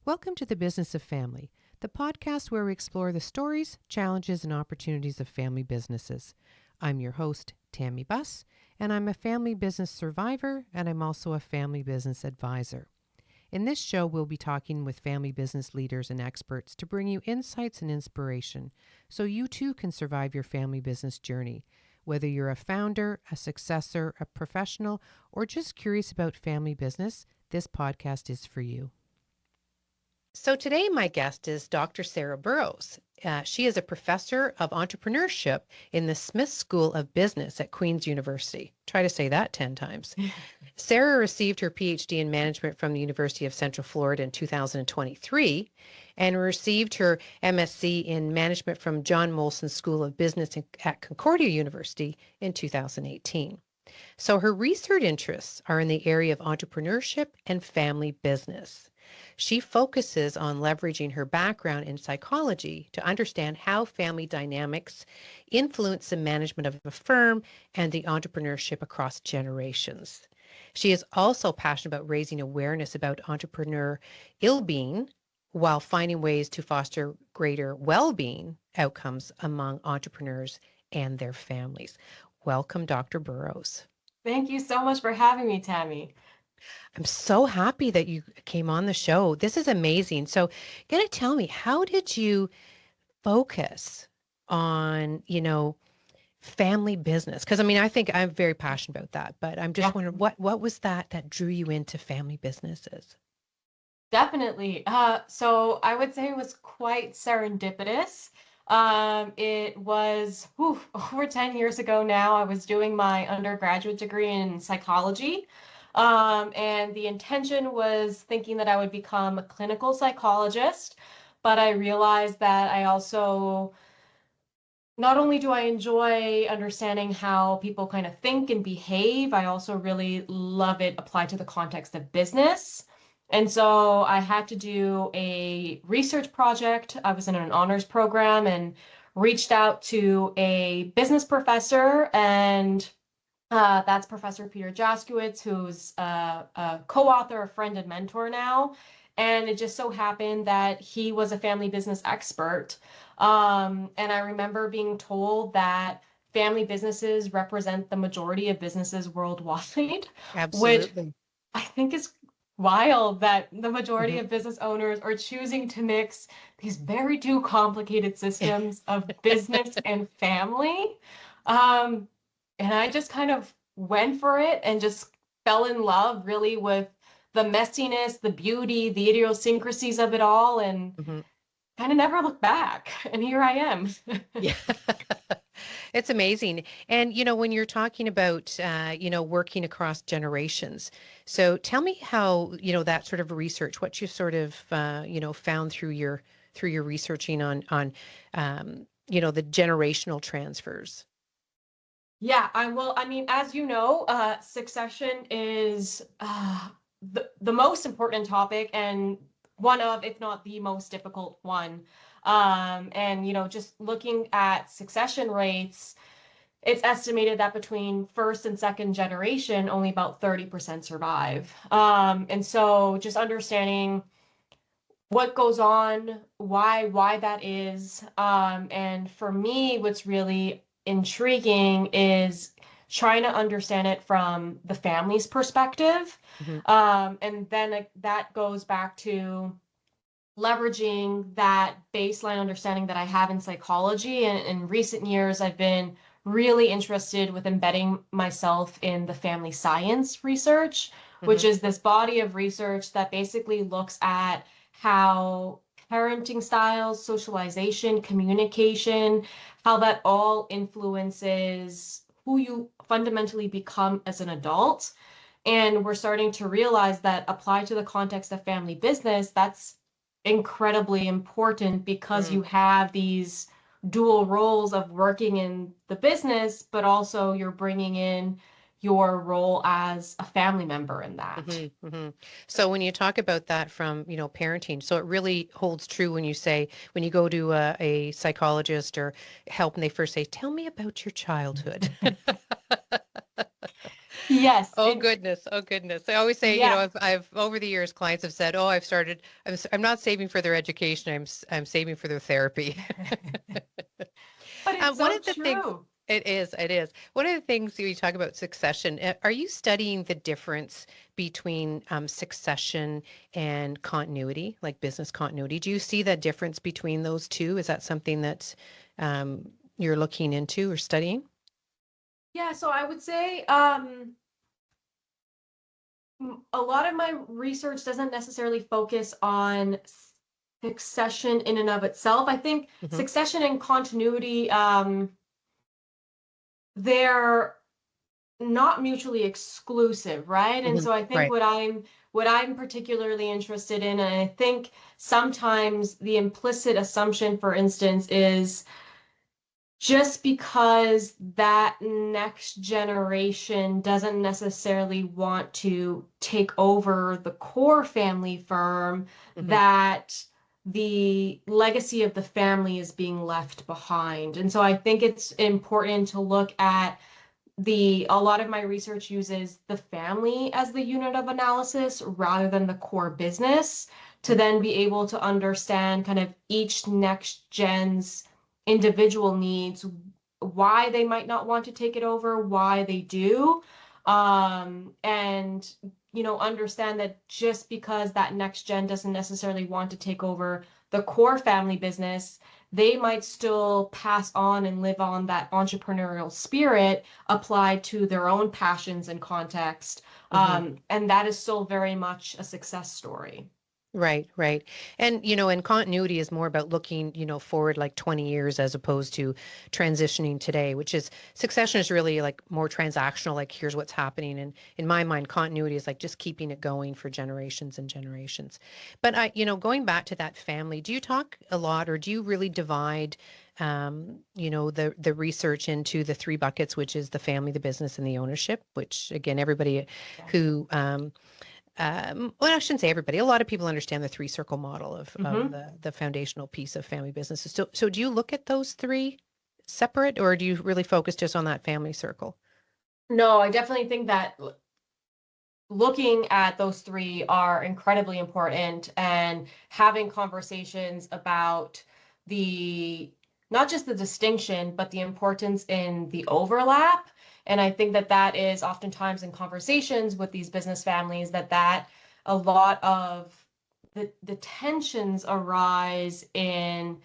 Welcome to the Business of Family, the podcast where we explore the stories, challenges, and opportunities of family businesses. I'm your host, Tammy Buss, and I'm a family business survivor, and I'm also a family business advisor. In this show, we'll be talking with family business leaders and experts to bring you insights and inspiration so you too can survive your family business journey. Whether you're a founder, a successor, a professional, or just curious about family business, this podcast is for you. So today my guest is Dr. Sarah Burrows. She is a professor of entrepreneurship in the Smith School of Business at Queen's University. Try to say that 10 times. Sarah received her PhD in management from the University of Central Florida in 2023 and received her MSc in management from John Molson School of Business at Concordia University in 2018. So her research interests are in the area of entrepreneurship and family business. She focuses on leveraging her background in psychology to understand how family dynamics influence the management of a firm and the entrepreneurship across generations. She is also passionate about raising awareness about entrepreneur illbeing while finding ways to foster greater well-being outcomes among entrepreneurs and their families. Welcome, Dr. Burrows. Thank you so much for having me, Tammy. I'm so happy that you came on the show. This is amazing. So, gonna tell me, how did you focus on, family business? Because I think I'm very passionate about that, but I'm just Yeah, wondering what was that drew you into family businesses? definitely. So I would say it was quite serendipitous. It was over 10 years ago now. I was doing my undergraduate degree in psychology. And the intention was thinking that I would become a clinical psychologist, but I realized that I also not only do I enjoy understanding how people kind of think and behave, I also really love it applied to the context of business. And so I had to do a research project. I was in an honors program and reached out to a business professor, and that's Professor Peter Jaskowitz, who's a co-author, a friend, and mentor now. And it just so happened that he was a family business expert. And I remember being told that family businesses represent the majority of businesses worldwide, which Absolutely. I think is wild that the majority Mhm. of business owners are choosing to mix these very two complicated systems of business and family. Um, and I just kind of went for it and just fell in love really with the messiness, the beauty, the idiosyncrasies of it all, and Mhm. kind of never looked back. And here I am. Yeah. It's amazing. And, when you're talking about, working across generations, so tell me how, that sort of research, what you sort of, found through your researching on the generational transfers. Yeah, I mean, as you know, succession is the most important topic and one of, if not the most difficult one. And, just looking at succession rates, it's estimated that between first and second generation, only about 30% survive. And so just understanding what goes on, why that is. And for me, what's really intriguing is trying to understand it from the family's perspective. Mhm. And then that goes back to leveraging that baseline understanding that I have in psychology. And in recent years, I've been really interested with embedding myself in the family science research, which Mhm. is this body of research that basically looks at how parenting styles, socialization, communication, how that all influences who you fundamentally become as an adult. And we're starting to realize that applied to the context of family business, that's incredibly important because Mm. you have these dual roles of working in the business, but also you're bringing in your role as a family member in that. Mhm. Mhm. So when you talk about that from, parenting, so it really holds true when you say, when you go to a psychologist or help and they first say, tell me about your childhood. Yes, Oh it, goodness. Oh goodness. I always say, yeah, I've over the years, clients have said, "Oh, I'm not saving for their education. I'm saving for their therapy." but it's One so of the things true. it is. One of the things you talk about succession, are you studying the difference between succession and continuity, like business continuity? Do you see that difference between those two? Is that something that you're looking into or studying? Yeah, so I would say a lot of my research doesn't necessarily focus on succession in and of itself. I think Hmm. succession and continuity, they're not mutually exclusive, right? And Hmm. so I think Right. what I'm particularly interested in, and I think sometimes the implicit assumption, for instance, is just because that next generation doesn't necessarily want to take over the core family firm, Hmm. that the legacy of the family is being left behind. And so I think it's important to look at a lot of my research uses the family as the unit of analysis rather than the core business to then be able to understand kind of each next gen's individual needs, why they might not want to take it over, why they do, and understand that just because that next gen doesn't necessarily want to take over the core family business, they might still pass on and live on that entrepreneurial spirit applied to their own passions and context. Hmm. And that is still very much a success story. Right, right. And continuity is more about looking, forward like 20 years as opposed to transitioning today, which is succession is really like more transactional, like here's what's happening. And in my mind, continuity is like just keeping it going for generations and generations. But going back to that family, do you talk a lot or do you really divide the research into the three buckets, which is the family, the business, and the ownership, which again, everybody Yeah. who well, I shouldn't say everybody. A lot of people understand the three circle model of Mm-hmm. the foundational piece of family businesses. So do you look at those three separate, or do you really focus just on that family circle? No, I definitely think that looking at those three are incredibly important, and having conversations about the not just the distinction but the importance in the overlap. And I think that that is oftentimes in conversations with these business families that a lot of the tensions arise in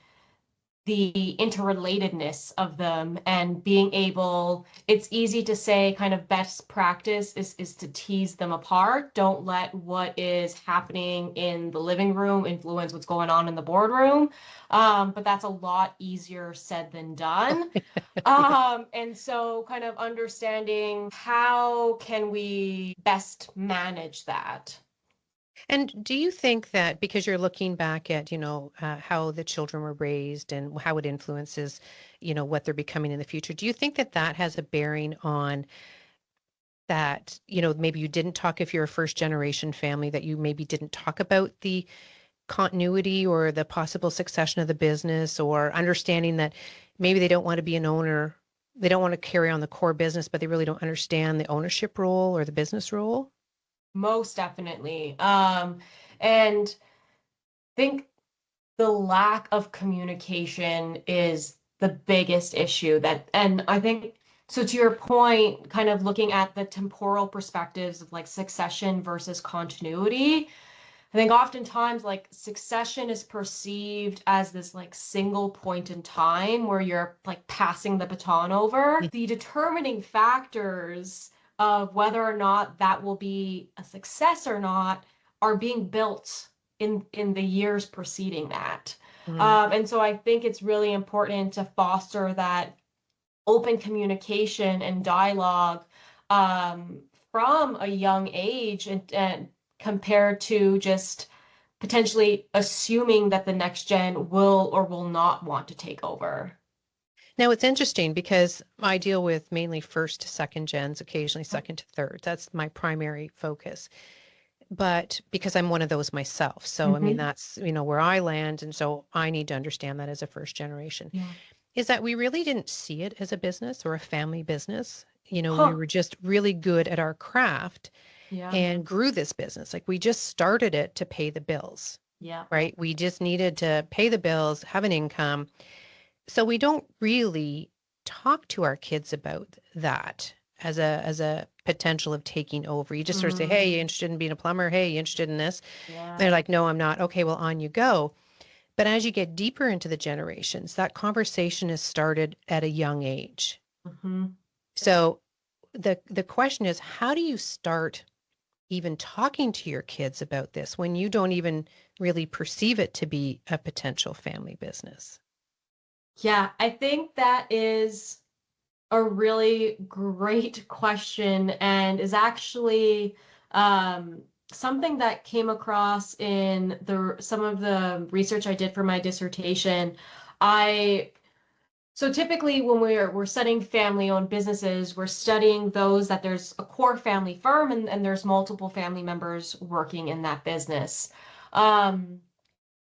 the interrelatedness of them, and being able, it's easy to say kind of best practice is to tease them apart. Don't let what is happening in the living room influence what's going on in the boardroom. But that's a lot easier said than done. Yeah. And so kind of understanding how can we best manage that. And do you think that because you're looking back at, how the children were raised and how it influences, what they're becoming in the future, do you think that that has a bearing on that, maybe you didn't talk if you're a first generation family, that you maybe didn't talk about the continuity or the possible succession of the business, or understanding that maybe they don't want to be an owner, they don't want to carry on the core business, but they really don't understand the ownership role or the business role? Most definitely. And think the lack of communication is the biggest issue that, and I think, so to your point, kind of looking at the temporal perspectives of like succession versus continuity, I think oftentimes like succession is perceived as this like single point in time where you're like passing the baton over. The determining factors of whether or not that will be a success or not are being built in the years preceding that. Mhm. And so I think it's really important to foster that open communication and dialogue um, from a young age, and compared to just potentially assuming that the next gen will or will not want to take over. Now it's interesting because I deal with mainly first to second gens, occasionally second to third. That's my primary focus. But because I'm one of those myself. So, I mean, Mm-hmm. that's, where I land. And so I need to understand that as a first generation Yeah. is that we really didn't see it as a business or a family business. we Huh. were just really good at our craft Yeah. and grew this business. Like we just started it to pay the bills, Yeah. right? We just needed to pay the bills, have an income. So we don't really talk to our kids about that as a potential of taking over. You just sort of say, "Hey, you Mm, interested in being a plumber? Hey, you interested in this?" yeah. They're like, "No, I'm not." Okay, well, on you go. But as you get deeper into the generations, that conversation is started at a young age. Hmm. So the question is, how do you start even talking to your kids about this when you don't even really perceive it to be a potential family business? Yeah, I think that is a really great question and is actually um, something that came across in the some of the research I did for my dissertation. I So typically when we're studying family-owned businesses, we're studying those that there's a core family firm and there's multiple family members working in that business. Um,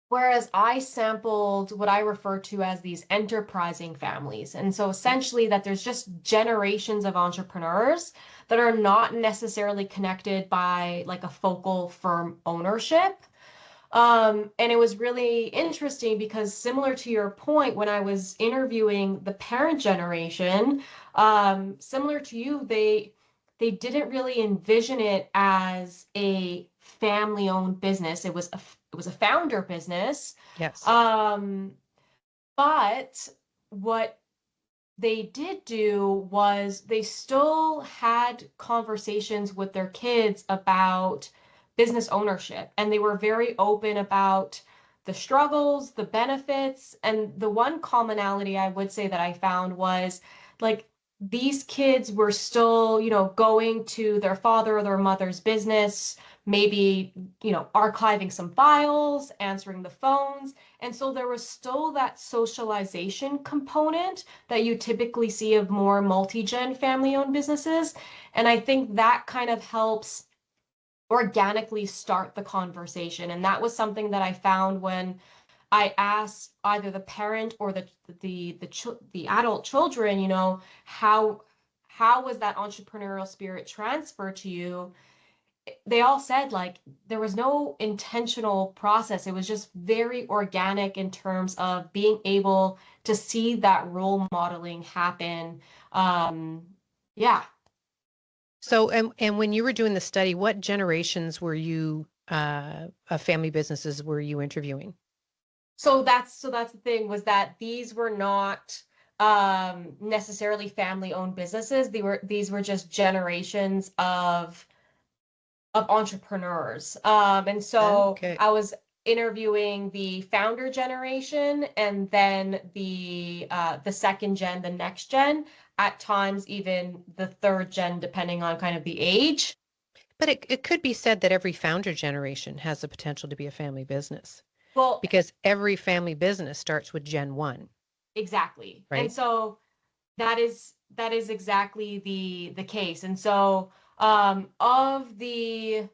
Whereas I sampled what I refer to as these enterprising families. And so essentially, that there's just generations of entrepreneurs that are not necessarily connected by like a focal firm ownership. And it was really interesting because similar to your point, when I was interviewing the parent generation, similar to you, they didn't really envision it as a family-owned business. It was a founder business. Yes. Um, but what they did do was they still had conversations with their kids about business ownership, and they were very open about the struggles, the benefits, and the one commonality I would say that I found was like these kids were still, going to their father or their mother's business, maybe, archiving some files, answering the phones. And so there was still that socialization component that you typically see of more multi-gen family-owned businesses. And I think that kind of helps organically start the conversation. And that was something that I found when I asked either the parent or the adult children, how was that entrepreneurial spirit transferred to you? They all said like there was no intentional process. It was just very organic in terms of being able to see that role modeling happen. Um, yeah. So, and when you were doing the study, what generations were you, of family businesses were you interviewing? So that's the thing was that these were not necessarily family-owned businesses. These were just generations of entrepreneurs. And so Okay. I was interviewing the founder generation and then the second gen, the next gen, at times even the third gen, depending on kind of the age. But it could be said that every founder generation has the potential to be a family business Well, because every family business starts with Gen 1, exactly. And right? so that is exactly the case. And so of the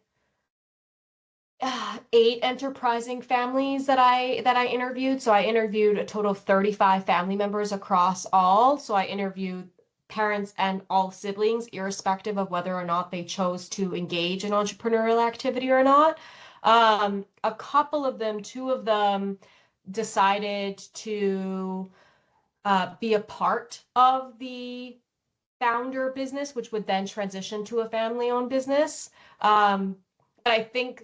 eight enterprising families that I interviewed. So I interviewed a total of 35 family members across all. So I interviewed parents and all siblings, irrespective of whether or not they chose to engage in entrepreneurial activity or not. A couple of them, two of them, decided to be a part of the founder business, which would then transition to a family-owned business. But I think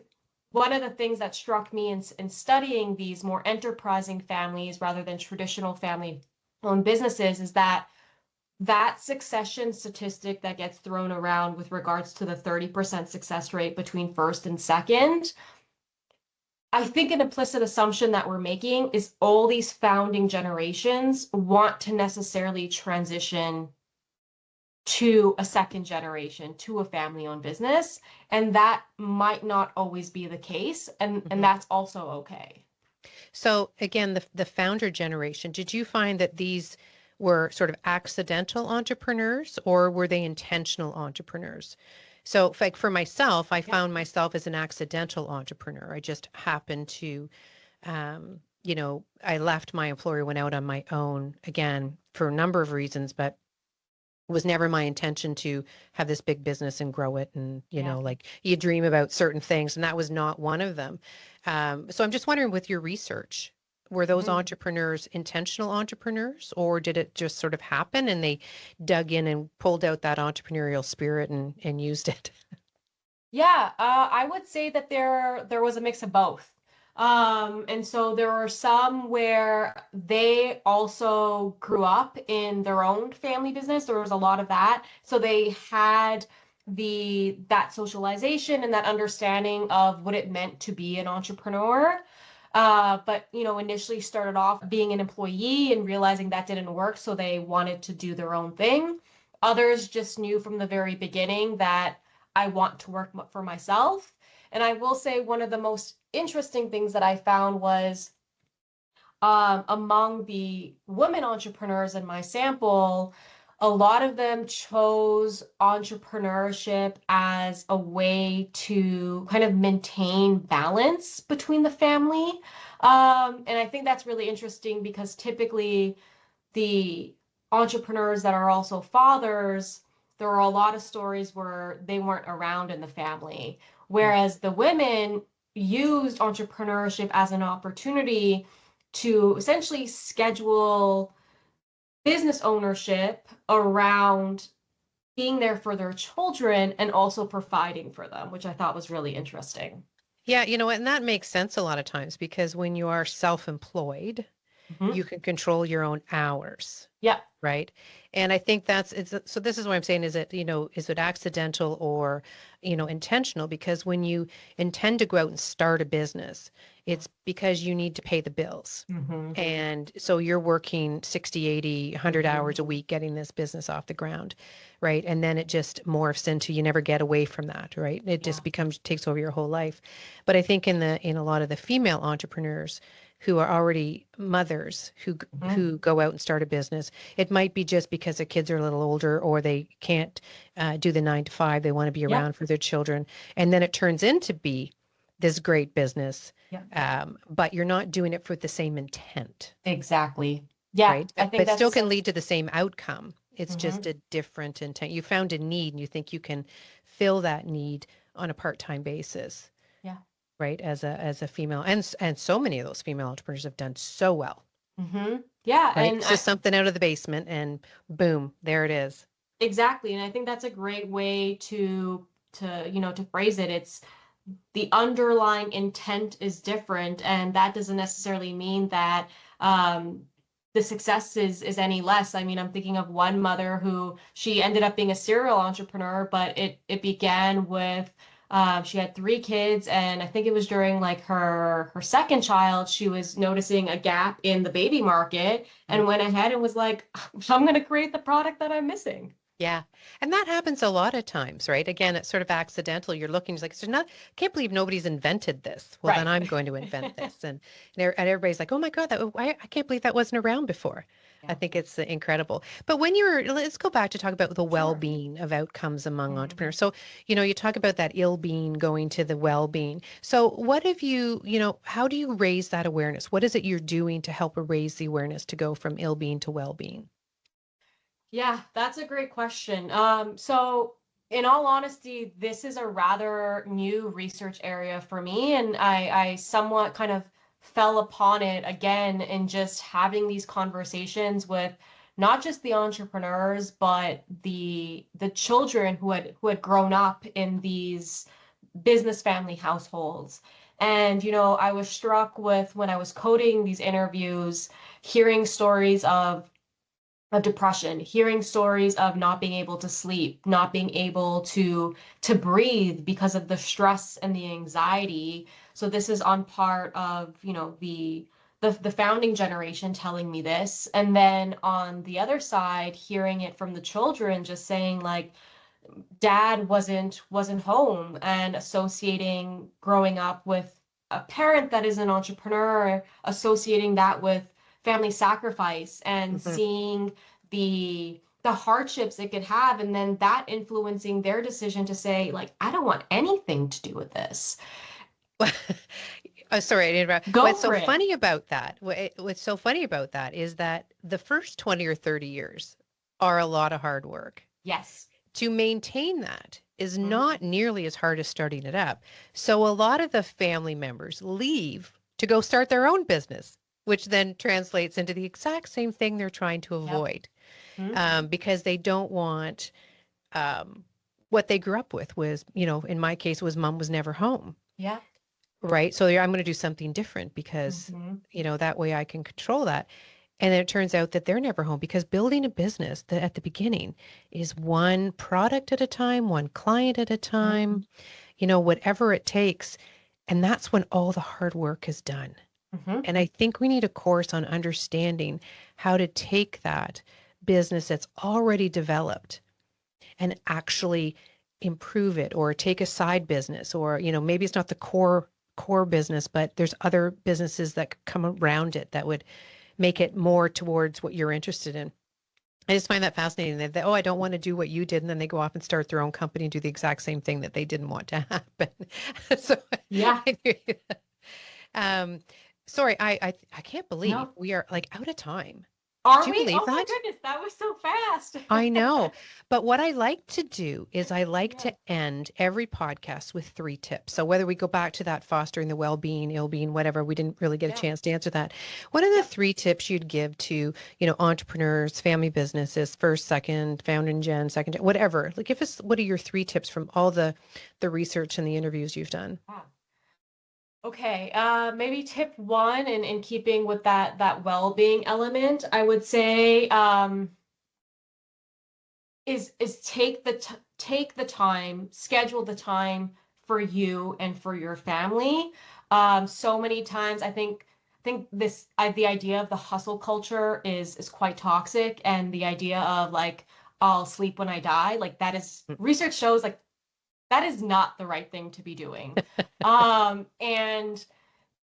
one of the things that struck me in studying these more enterprising families rather than traditional family-owned businesses is that succession statistic that gets thrown around with regards to the 30% success rate between first and second. I think an implicit assumption that we're making is all these founding generations want to necessarily transition to a second generation, to a family-owned business, and that might not always be the case, and Mhm. that's also okay. So again, the founder generation, did you find that these were sort of accidental entrepreneurs or were they intentional entrepreneurs? So like for myself, I Yep. found myself as an accidental entrepreneur. I just happened to, I left my employer, went out on my own again for a number of reasons, but was never my intention to have this big business and grow it. And, Yeah. like you dream about certain things, and that was not one of them. So I'm just wondering, with your research, were those Mhm. entrepreneurs intentional entrepreneurs, or did it just sort of happen and they dug in and pulled out that entrepreneurial spirit and used it? Yeah, I would say that there was a mix of both. And so there were some where they also grew up in their own family business. There was a lot of that. So they had that socialization and that understanding of what it meant to be an entrepreneur. But initially started off being an employee and realizing that didn't work, so they wanted to do their own thing. Others just knew from the very beginning that I want to work for myself. And I will say one of the most interesting things that I found was among the women entrepreneurs in my sample, a lot of them chose entrepreneurship as a way to kind of maintain balance between the family. And I think that's really interesting because typically the entrepreneurs that are also fathers, there are a lot of stories where they weren't around in the family. Mm. Whereas the women used entrepreneurship as an opportunity to essentially schedule business ownership around being there for their children and also providing for them, which I thought was really interesting. Yeah, and that makes sense a lot of times, because when you are self-employed, Hmm. you can control your own hours. Yeah. Right. And I think so this is what I'm saying, is it accidental or, intentional? Because when you intend to go out and start a business, it's because you need to pay the bills. Hmm. And so you're working 60, 80, 100 Hmm. hours a week getting this business off the ground, right? And then it just morphs into, you never get away from that, right? It Yeah. just takes over your whole life. But I think in a lot of the female entrepreneurs who are already mothers Hmm. who go out and start a business, it might be just because the kids are a little older, or they can't do the 9 to 5. They want to be Yeah. around for their children. And then it turns into be this great business, Yeah. but you're not doing it for the same intent, Exactly. Yeah, right? I But, think but still that's. can lead to the same outcome. It's just Mhm. a different intent. You found a need and you think you can fill that need on a part-time basis, Yeah. right? As a female, and so many of those female entrepreneurs have done so well, Yeah, right? It's just something out of the basement and boom, there it is. exactly, and I think that's a great way to phrase it. It's the underlying intent is different, and that doesn't necessarily mean that the success is any less. I mean, I'm thinking of one mother who she ended up being a serial entrepreneur, but it began with she had 3 kids, and I think it was during like her second child, she was noticing a gap in the baby market Mm. and went ahead and was like, I'm going to create the product that I'm missing. Yeah. And that happens a lot of times, right? Again, it's sort of accidental. You're looking, it's like, there's not, I can't believe nobody's invented this. Well, then Right. I'm going to invent this. And everybody's like, oh my God, I can't believe that wasn't around before. I Yeah. think it's incredible. But let's go back to talk about the Sure. well-being of outcomes among Mhm. entrepreneurs. So, you talk about that ill-being going to the well-being. So what have how do you raise that awareness? What is it you're doing to help raise the awareness to go from ill-being to well-being? Yeah, that's a great question. So in all honesty, this is a rather new research area for me, and I somewhat kind of fell upon it again in just having these conversations with not just the entrepreneurs, but the children who had grown up in these business family households. And I was struck with when I was coding these interviews, hearing stories of depression, hearing stories of not being able to sleep, not being able to breathe because of the stress and the anxiety. So this is on part of, the founding generation telling me this. And then on the other side, hearing it from the children just saying like dad wasn't home and associating growing up with a parent that is an entrepreneur, associating that with family sacrifice and Mhm. seeing the hardships it could have, and then that influencing their decision to say like I don't want anything to do with this. Oh, sorry, I interrupt. Go What's so for it. funny about that? What's so funny about that is that the first 20 or 30 years are a lot of hard work. Yes. To maintain that is Mhm. not nearly as hard as starting it up. So a lot of the family members leave to go start their own business, which then translates into the exact same thing they're trying to Yep. avoid, Mhm. because they don't want, um, what they grew up with was, in my case, was mom was never home. Yeah. Right. So I'm going to do something different because, Mhm. that way I can control that. And then it turns out that they're never home because building a business that at the beginning is one product at a time, one client at a time, Mhm. whatever it takes. And that's when all the hard work is done. Mhm. And I think we need a course on understanding how to take that business that's already developed and actually improve it, or take a side business, or maybe it's not the core business, but there's other businesses that could come around it that would make it more towards what you're interested in. I just find that fascinating that oh, I don't want to do what you did, and then they go off and start their own company and do the exact same thing that they didn't want to happen. So Yeah. um sorry, I can't believe No. we are like out of time. Do Are you we? believe Oh my that? goodness, that was so fast. I know. But what I like to do is I like Yeah. to end every podcast with 3 tips. So whether we go back to that fostering the well-being, ill-being, whatever, we didn't really get a Yeah. chance to answer that. What are the Yep. 3 tips you'd give to, entrepreneurs, family businesses, first, second, founding gen, second, whatever? Like give us, what are your 3 tips from all the research and the interviews you've done? Ah. Okay, maybe tip one, in keeping with that well-being element, I would say, is take the time, schedule the time for you and for your family. So many times, I think the idea of the hustle culture is quite toxic, and the idea of like I'll sleep when I die, like that is research shows like that is not the right thing to be doing. And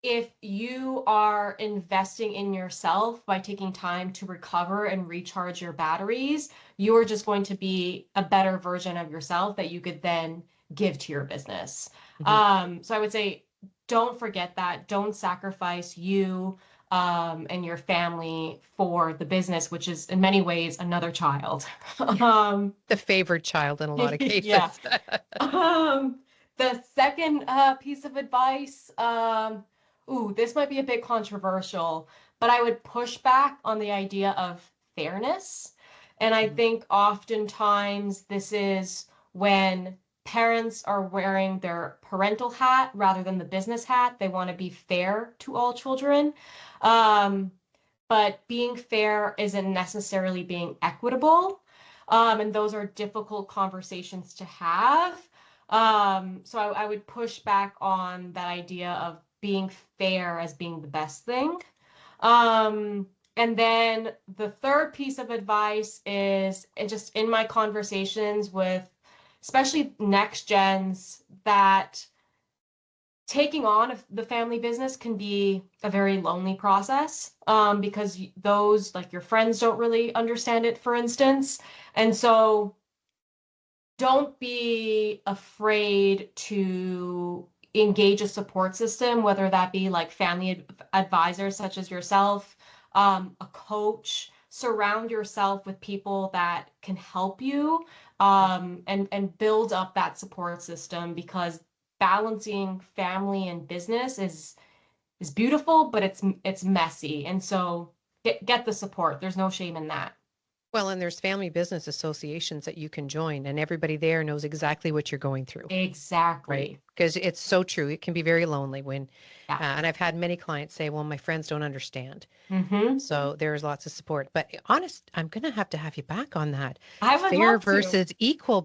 if you are investing in yourself by taking time to recover and recharge your batteries, you are just going to be a better version of yourself that you could then give to your business. Mhm. So I would say, don't forget that. Don't sacrifice you and your family for the business, which is in many ways another child. um, The favored child in a lot of yeah. cases. Um, the second piece of advice, this might be a bit controversial, but I would push back on the idea of fairness. And I Mhm. think oftentimes this is when parents are wearing their parental hat rather than the business hat. They want to be fair to all children. Um, but being fair isn't necessarily being equitable. And those are difficult conversations to have. So I would push back on that idea of being fair as being the best thing. And then the third piece of advice is just in my conversations with especially next gens, that taking on the family business can be a very lonely process, because those like your friends don't really understand it, for instance. And so don't be afraid to engage a support system, whether that be like family advisors such as yourself, a coach. Surround yourself with people that can help you, and build up that support system, because balancing family and business is beautiful, but it's messy. And so get the support. There's no shame in that. Well, and there's family business associations that you can join, and everybody there knows exactly what you're going through. Right. Exactly. Because it's so true. It can be very lonely when, Yeah. and I've had many clients say, well, my friends don't understand. Mm-hmm. So there's lots of support. But honest, I'm going to have you back on that. I would Fair love to. versus equal,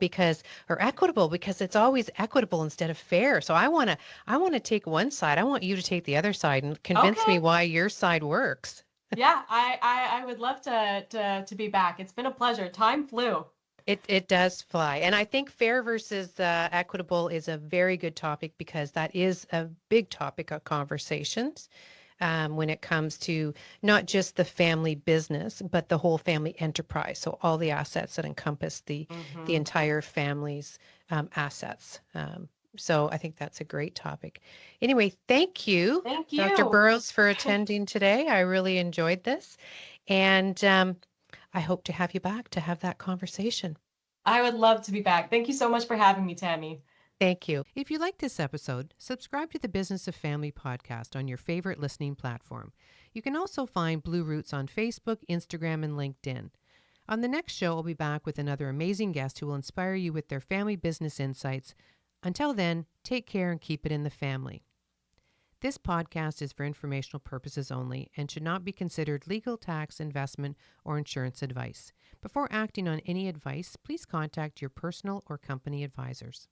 or equitable, because it's always equitable instead of fair. So I want to take one side. I want you to take the other side and convince me Okay. why your side works. Yeah, I would love to be back. It's been a pleasure. Time flew. It does fly. And I think fair versus equitable is a very good topic because that is a big topic of conversations, when it comes to not just the family business, but the whole family enterprise. So all the assets that encompass the Mm-hmm. entire family's assets. So I think that's a great topic. Anyway, thank you, Thank Dr. you. Burrows, for attending today. I really enjoyed this. And I hope to have you back to have that conversation. I would love to be back. Thank you so much for having me, Tammy. Thank you. If you like this episode, subscribe to the Business of Family podcast on your favorite listening platform. You can also find Blue Roots on Facebook, Instagram, and LinkedIn. On the next show, I'll be back with another amazing guest who will inspire you with their family business insights. Until then, take care and keep it in the family. This podcast is for informational purposes only and should not be considered legal, tax, investment, or insurance advice. Before acting on any advice, please contact your personal or company advisors.